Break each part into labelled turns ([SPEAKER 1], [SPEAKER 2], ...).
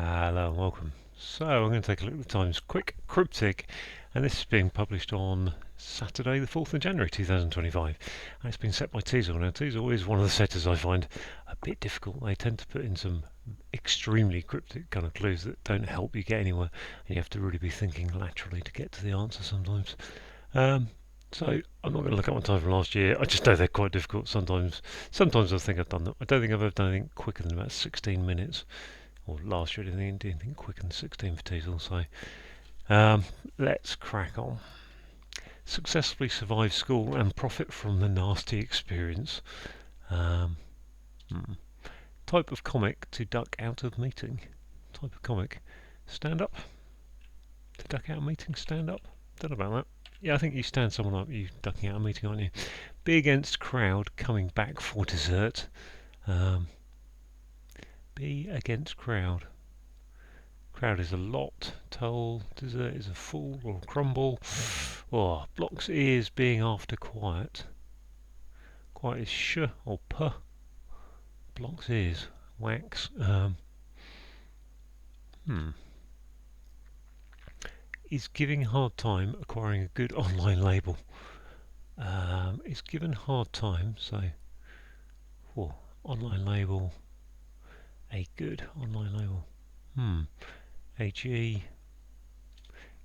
[SPEAKER 1] Hello and welcome. So I'm going to take a look at the Times Quick Cryptic, and this is being published on Saturday the 4th of January 2025, and it's been set by Teazel. Now Teazel is one of the setters I find a bit difficult. They tend to put in some extremely cryptic kind of clues that don't help you get anywhere, and you have to really be thinking laterally to get to the answer sometimes. So I'm not going to look at my time from last year. I just know they're quite difficult sometimes. Sometimes I think I've done them. I don't think I've ever done anything quicker than about 16 minutes. Or last year I didn't do anything quicker than 16 for Teazel, so let's crack on. Successfully survive school and profit from the nasty experience. Um, Type of comic to duck out of meeting. Type of comic. Stand up. To duck out of meeting, stand up. Don't know about that. Yeah, I think you stand someone up, you ducking out of meeting, aren't you? Be against crowd, coming back for dessert. Be against crowd. Crowd is a lot, toll, dessert is a fool or crumble. Oh, blocks ears being after quiet. Quiet is sh or p. Blocks ears, wax. Is giving hard time acquiring a good online label. Is given hard time, so online label, a good online label. HE.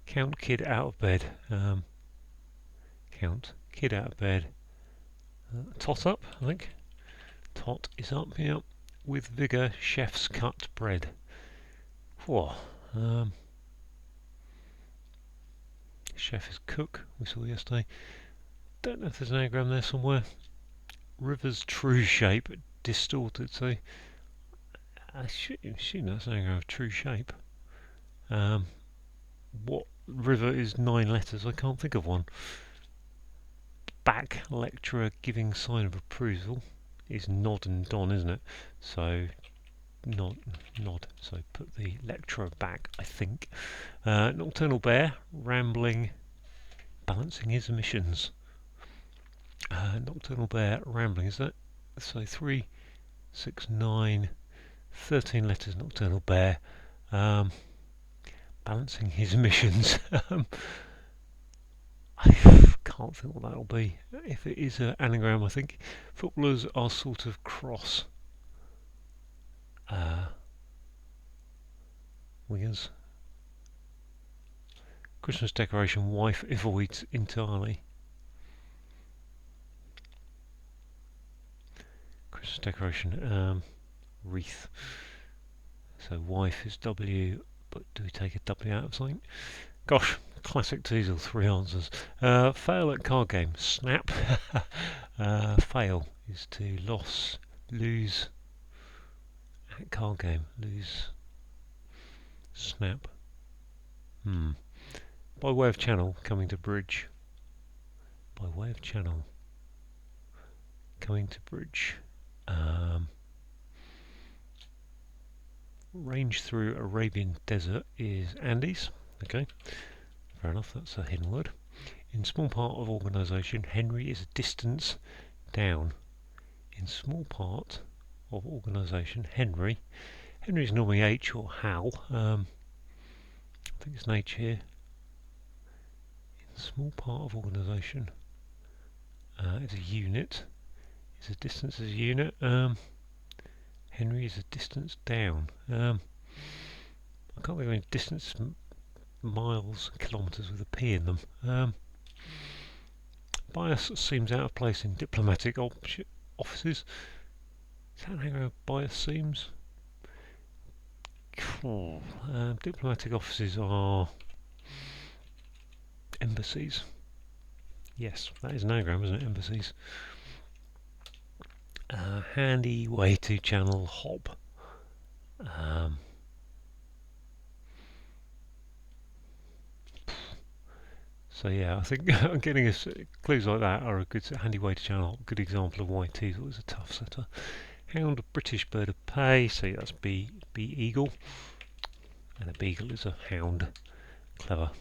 [SPEAKER 1] Count kid out of bed. Count kid out of bed. Tot up, I think. Tot is up, yep. With vigour, chef's cut bread. Chef is cook, we saw yesterday. Don't know if there's an anagram there somewhere. River's true shape, distorted, so I should that's an anagram of true shape. What river is 9 letters? I can't think of one. Back lecturer giving sign of approval is nod and don, isn't it? So nod. So put the lecturer back, I think. Nocturnal bear, rambling, balancing his emissions. Nocturnal bear, rambling, is that? So 3, 6, 9, 13 letters, nocturnal bear. Balancing his emissions. I can't think what that'll be. If it is an anagram, I think footballers are sort of cross. Wingers. Christmas decoration, wife avoids entirely. Christmas decoration, wreath. So wife is W, but do we take a W out of something? Gosh, classic Teazel, 3 answers. Fail at card game, snap. Fail is to lose at card game, lose, snap. By way of channel, coming to bridge. By way of channel, coming to bridge. Range through Arabian desert is Andes. Okay, fair enough, that's a hidden word. In small part of organisation, Henry is a distance down. In small part of organisation, Henry is normally H or Hal. I think it's an H here. In small part of organisation, it's a unit. It's a distance as a unit. Henry is a distance down. I can't think of any distance miles, kilometres with a P in them. Bias seems out of place in diplomatic offices. Is that how bias seems? Diplomatic offices are embassies. Yes, that is an anagram, isn't it? Embassies. Handy way to channel hop. So yeah, I think getting clues like that are a good handy way to channel. Good example of why Teazel is a tough setter. Hound, British bird of prey. So that's B eagle, and a beagle is a hound. Clever.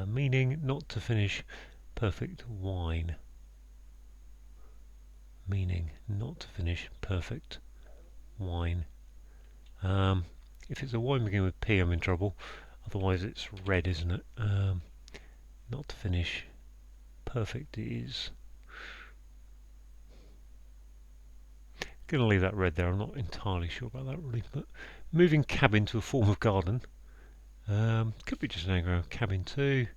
[SPEAKER 1] Meaning not to finish perfect wine. Meaning not to finish perfect wine. If it's a Y beginning with P, I'm in trouble. Otherwise, it's red, isn't it? Not to finish. Perfect is. Gonna leave that red there. I'm not entirely sure about that really, but moving cabin to a form of garden. Could be just an anagram. Cabin 2,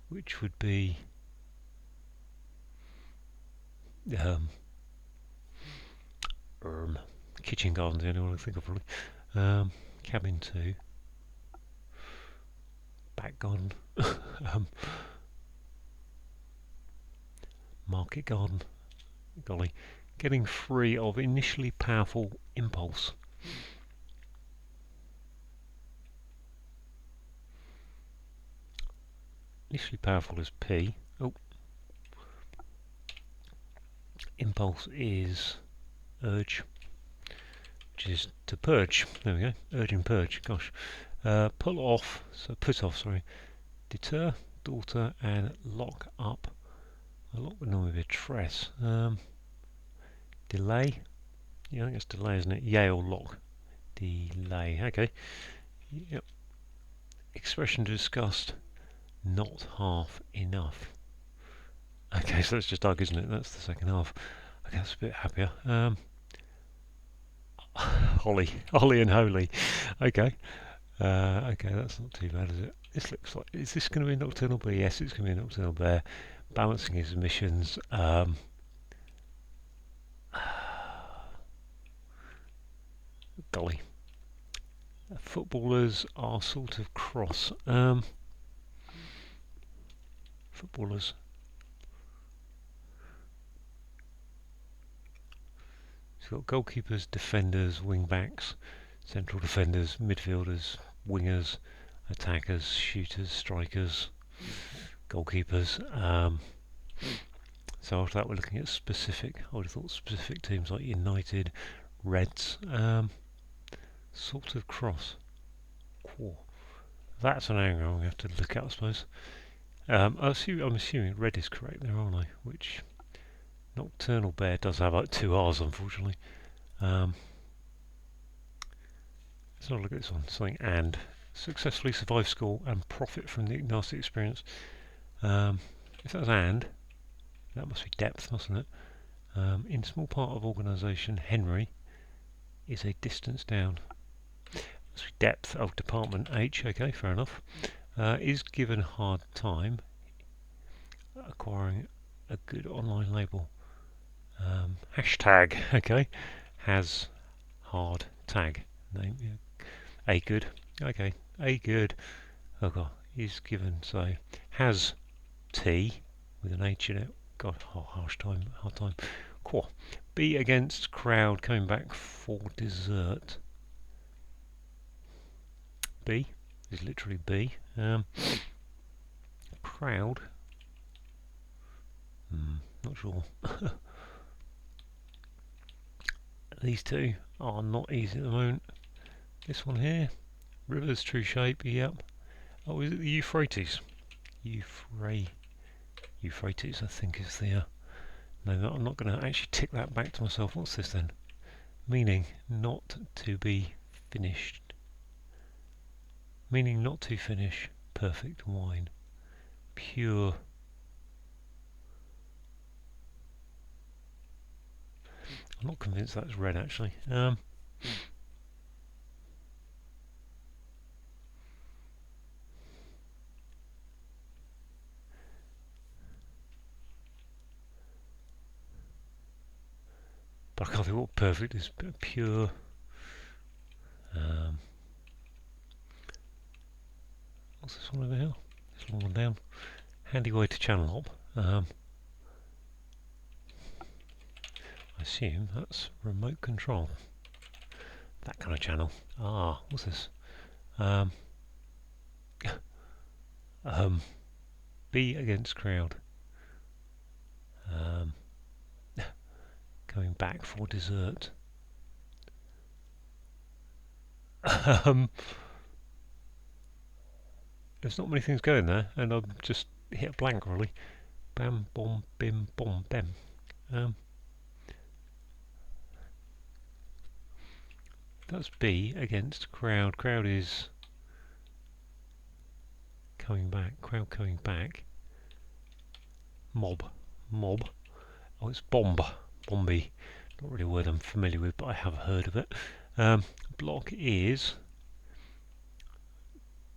[SPEAKER 1] which would be um, kitchen garden. The only one I think of probably. Cabin 2, back garden, market garden. Golly, getting free of initially powerful impulse. Initially powerful is P. Oh, impulse is urge, which is to purge. There we go. Urge and purge. Gosh. Pull off. So put off. Sorry. Deter, daughter, and lock up. A lock would normally be a tress. Delay. Yeah, I think it's delay, isn't it? Yale lock. Delay. Okay. Yep. Expression discussed. Not half enough. Okay, so that's just Doug, isn't it? That's the second half. Okay, that's a bit happier. Holly and holy. Okay. Okay, that's not too bad, is it? This looks like. Is this going to be a nocturnal bear? Yes, it's going to be a nocturnal bear. Balancing his emissions. Golly. Footballers are sort of cross. Footballers. So you've got goalkeepers, defenders, wing backs, central defenders, midfielders, wingers, attackers, shooters, strikers, goalkeepers. So after that we're looking at specific, I would have thought specific teams like United, Reds, sort of cross. Cool. That's an angle I'm going to have to look at, I suppose. I'm assuming red is correct there, aren't I? Which nocturnal bear does have like 2 R's, unfortunately. Let's have a look at this one. Something and successfully survive school and profit from the nasty experience. If that's and, that must be depth, mustn't it? In small part of organisation, Henry is a distance down. Must be depth of department H. Okay, fair enough. Is given hard time acquiring a good online label. Hashtag. Okay, has hard tag name. Yeah. A good. Okay, a good. Oh god, is given. So has T with an H in it. God, hard time. Cool. B against crowd coming back for dessert. B is literally B. Crowd. Not sure. These two are not easy at the moment. This one here, river's true shape. Yep. Oh, is it the Euphrates? Euphrates, I think is the. No, I'm not going to actually tick that back to myself. What's this then? Meaning not to be finished. Meaning not to finish. Perfect wine. Pure. I'm not convinced that's red actually. But I can't think what perfect is. Pure. What's this one over here? This long one down. Handy way to channel hop. I assume that's remote control. That kind of channel. Ah, what's this? B against crowd. Going back for dessert. There's not many things going there, and I've just hit a blank really. Bam, bom, bim, bom, bem. That's B against crowd. Crowd is coming back. Crowd coming back. Mob. Mob. Oh, it's bomb. Bomby. Not really a word I'm familiar with, but I have heard of it. Block is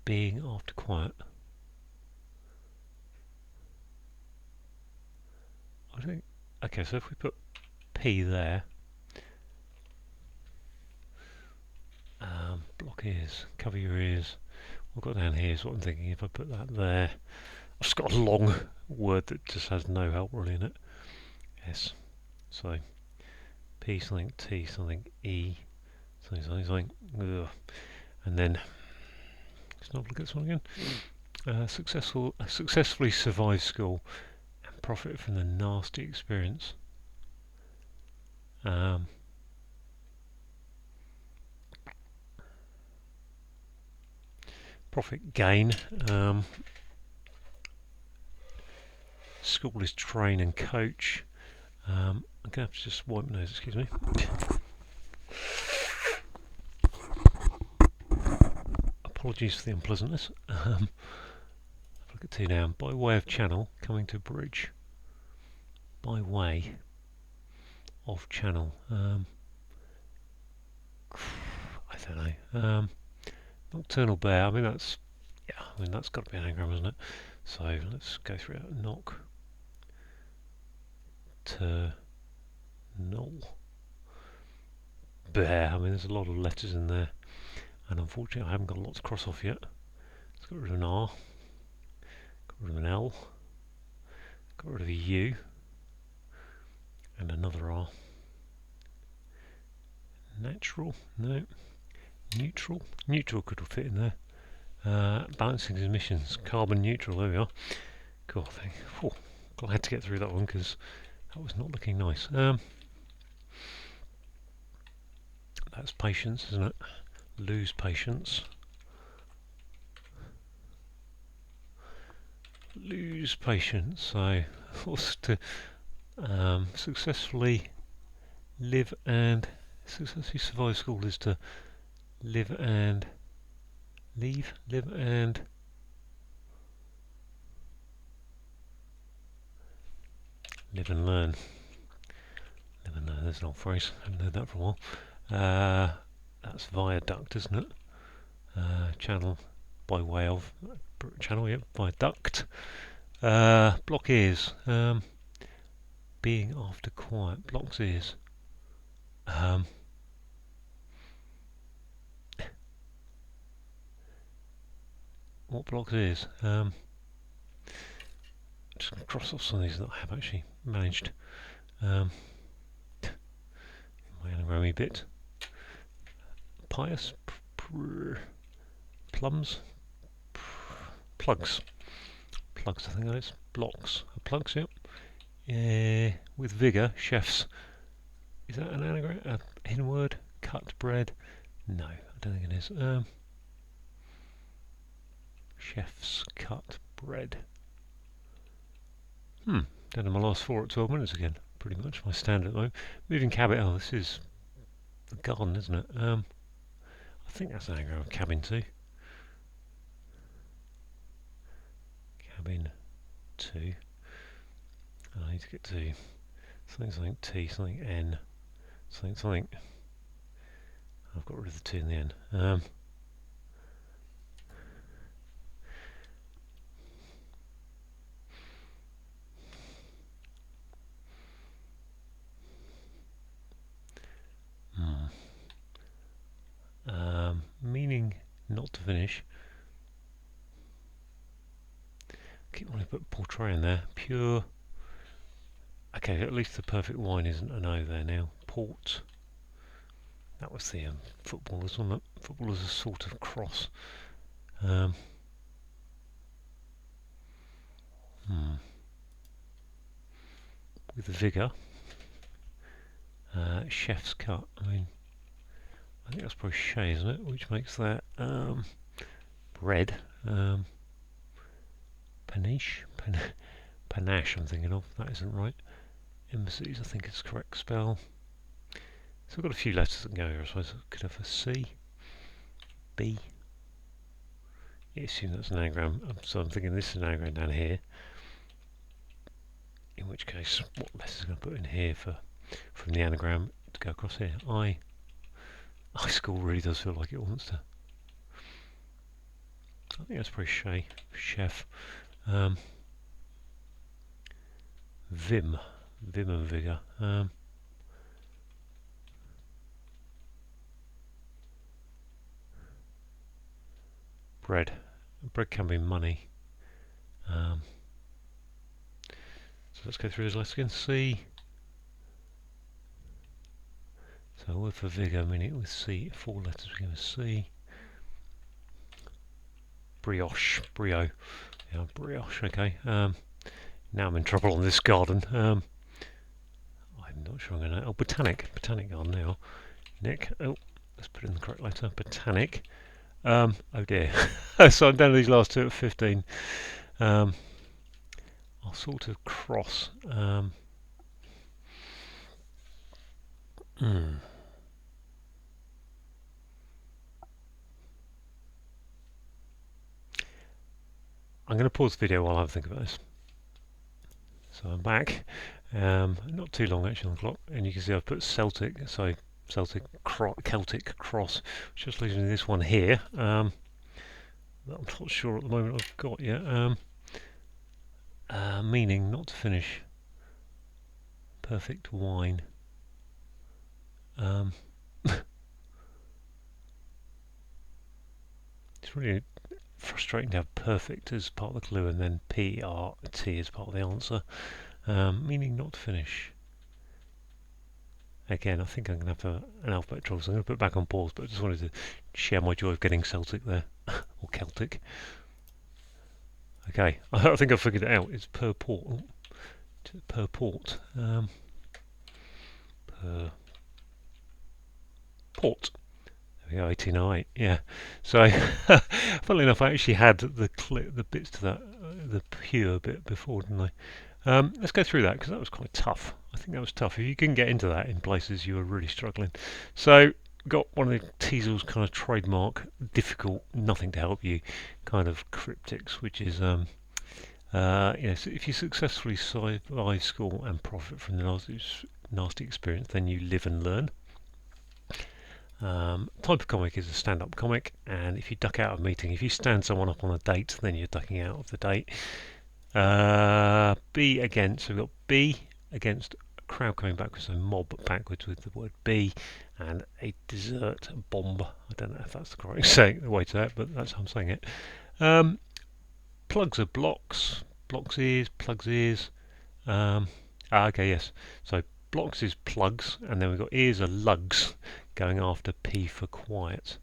[SPEAKER 1] being after quiet. I think. Okay, so if we put P there, block ears, cover your ears. What I've got down here is what I'm thinking. If I put that there, I've just got a long word that just has no help really in it. S. So P something, T something, E something, something. Ugh. And then let's not look at this one again. Successfully survive school and profit from the nasty experience. Profit gain. School is train and coach. I'm going to have to just wipe my nose, excuse me. Apologies for the unpleasantness. Look at T now. By way of channel, coming to bridge. By way of channel. I don't know. Nocturnal bear. I mean that's got to be an anagram, isn't it? So let's go through it. Knock. Null. Bear. I mean there's a lot of letters in there, and unfortunately I haven't got a lot to cross off yet. Let's get rid of an R. Got rid of an L. Got rid of a U. And another R. Natural? No. Neutral? Neutral could fit in there. Balancing emissions. Carbon neutral, there we are. Cool thing. Oh, glad to get through that one because that was not looking nice. That's patience, isn't it? Lose patience. Lose patience. So, what's to successfully live and successfully survive school is to live and leave, live and live and learn. Live and learn, there's an old phrase, I haven't heard that for a while. That's viaduct, isn't it? Channel by way of channel, yep, viaduct. Block ears. Being after quiet. Blocks ears. What blocks ears? Just going to cross off some of these that I have actually managed. My anagram bit. Pious. Plums. Plugs. Plugs, I think that is. Blocks. Plugs, yep. With vigour, chefs. Is that an anagram? A hidden word? Cut bread? No, I don't think it is. Chefs cut bread. Down to my last 4 at 12 minutes again. Pretty much my standard at the moment. Moving cabin. Oh, this is the garden, isn't it? I think that's an anagram of cabin too. Cabin 2. And I need to get to something T, something N, something. I've got rid of the T in the N. Meaning not to finish. Keep wanting to put portray in there. Pure. Okay, at least the perfect wine isn't an O there now. Port. That was the footballers, wasn't it? Footballers are sort of cross. With the vigour. Chef's cut. I mean, I think that's crochet, isn't it? Which makes that bread. Panache. Panache, I'm thinking of. That isn't right. Embassies, I think is the correct spell. So we've got a few letters that can go here. I suppose I could have a C, B. I assume that's an anagram, so I'm thinking this is an anagram down here. In which case, what letters am I going to put in here from the anagram to go across here? I. School really does feel like it wants to. I think that's pretty chef. Vim and vigour. Bread can be money. So let's go through those letters again. C. So a word for vigour, meaning with C, 4 letters we give a C. Brioche, brio. Yeah, brioche, okay. Now I'm in trouble on this garden. I'm not sure I'm going to... Oh, botanic garden now. Nick, let's put in the correct letter. Botanic. Oh dear. So I'm down to these last two at 15. I'll sort of cross. I'm going to pause the video while I have a think about this. So I'm back. Not too long actually on the clock, and you can see I've put Celtic, so Celtic cross, which just leaves me this one here. That I'm not sure at the moment I've got yet. Meaning not to finish. Perfect wine. It's really frustrating to have perfect as part of the clue and then PRT as part of the answer. Meaning not to finish. Again, I think I'm going to have an alphabet trouble, so I'm going to put it back on pause, but I just wanted to share my joy of getting Celtic there, or Celtic. Okay, I think I've figured it out. It's purport. Purport. Port. There we go, 1808. Yeah. So, funnily enough, I actually had the bits to that, the pure bit before, didn't I? Let's go through that because that was quite tough. I think that was tough. If you can get into that in places you were really struggling. So, got one of the Teazel's kind of trademark, difficult, nothing to help you kind of cryptics, which is, so if you successfully survive school and profit from the nasty experience, then you live and learn. Type of comic is a stand-up comic, and if you duck out of a meeting, if you stand someone up on a date, then you're ducking out of the date. B against, so we've got B against a crowd coming backwards, so mob backwards with the word B, and a dessert bomb. I don't know if that's the correct way to say it, but that's how I'm saying it. Plugs are blocks, blocks ears, plugs ears. Okay, yes. So blocks is plugs, and then we've got ears are lugs, going after P for quiet,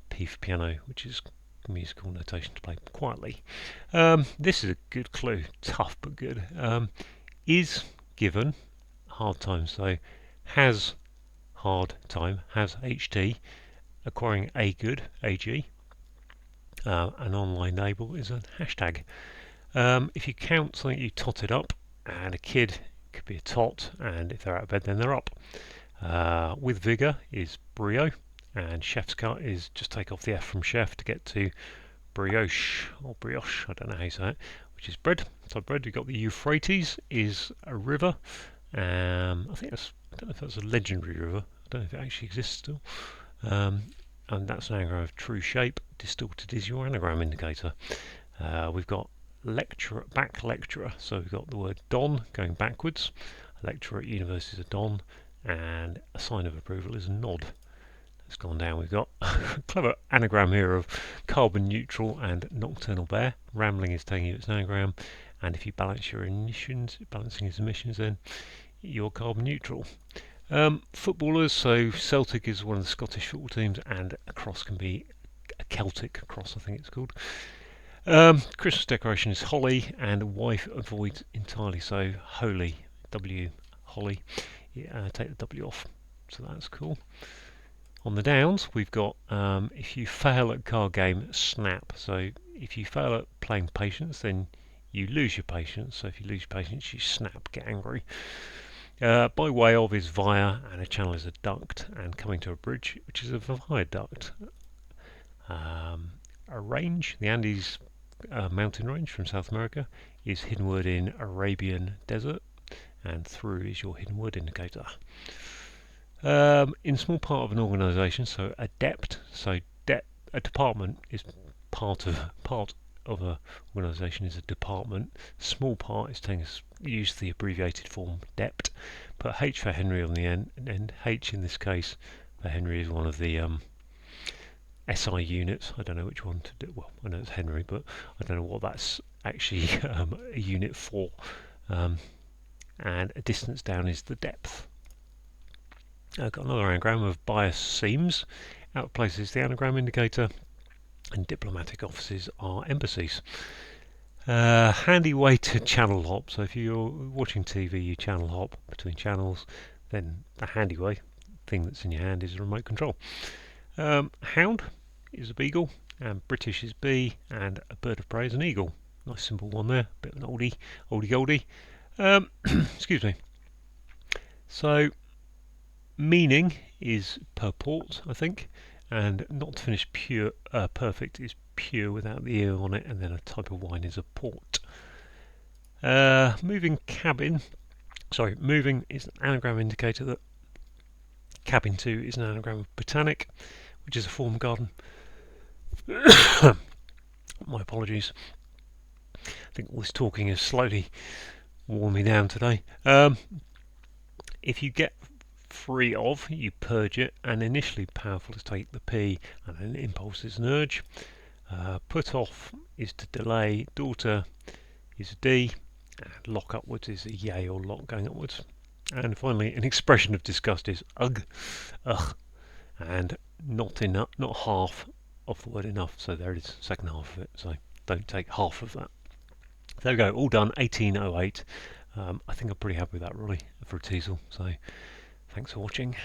[SPEAKER 1] P for piano, which is musical notation to play quietly. This is a good clue, tough but good. Is given, hard time, so has hard time, has HT, acquiring a good, AG. An online label is a hashtag. If you count something, you tot it up, and a kid could be a tot, and if they're out of bed, then they're up. With vigour is brio, and chef's cut is just take off the F from chef to get to brioche, or brioche, I don't know how you say it, which is bread. So bread, we've got the Euphrates is a river. I don't know if that's a legendary river, I don't know if it actually exists still. And that's an anagram of true shape, distorted is your anagram indicator. We've got lecturer, back lecturer, so we've got the word don going backwards. A lecturer at university is a don, and a sign of approval is a nod. That's gone down. We've got a clever anagram here of carbon neutral and nocturnal bear. Rambling is taking you its anagram, and if you balance your emissions, balancing his emissions, then you're carbon neutral. Footballers, so Celtic is one of the Scottish football teams, and a cross can be a Celtic cross, I think it's called. Christmas decoration is holly, and wife avoids entirely, so holy, W, holly. Yeah, take the W off, so that's cool. On the downs, we've got if you fail at card game, snap. So if you fail at playing patience, then you lose your patience. So if you lose your patience, you snap, get angry. By way of is via, and a channel is a duct, and coming to a bridge, which is a viaduct. A range, the Andes mountain range from South America, is hidden word in Arabian desert, and through is your hidden word indicator. In small part of an organisation, so adept, so a department is part of a organisation is a department. Small part is use the abbreviated form dept. Put H for Henry on the end, and H in this case for Henry is one of the SI units. I don't know which one to do. Well, I know it's Henry, but I don't know what that's actually a unit for. And a distance down is the depth. I've got another anagram of bias seams. Out places the anagram indicator, and diplomatic offices are embassies. Handy way to channel hop. So if you're watching TV, you channel hop between channels, then the handy way thing that's in your hand is a remote control. Hound is a beagle, and British is bee, and a bird of prey is an eagle. Nice simple one there, bit of an oldie goldie. Excuse me. So meaning is purport, I think, and not to finish pure perfect is pure without the ear on it, and then a type of wine is a port. Moving is an anagram indicator that cabin 2 is an anagram of botanic, which is a form garden. My apologies. I think all this talking is slowly worn me down today. If you get free of, you purge it, and initially powerful is take the P, and then impulse is an urge. Put off is to delay, daughter is a D, and lock upwards is a yay or lock going upwards. And finally, an expression of disgust is ugh, and not half of the word enough, so there it is, second half of it, so don't take half of that. There we go, all done, 1808. I think I'm pretty happy with that really, for a Teazel, so thanks for watching.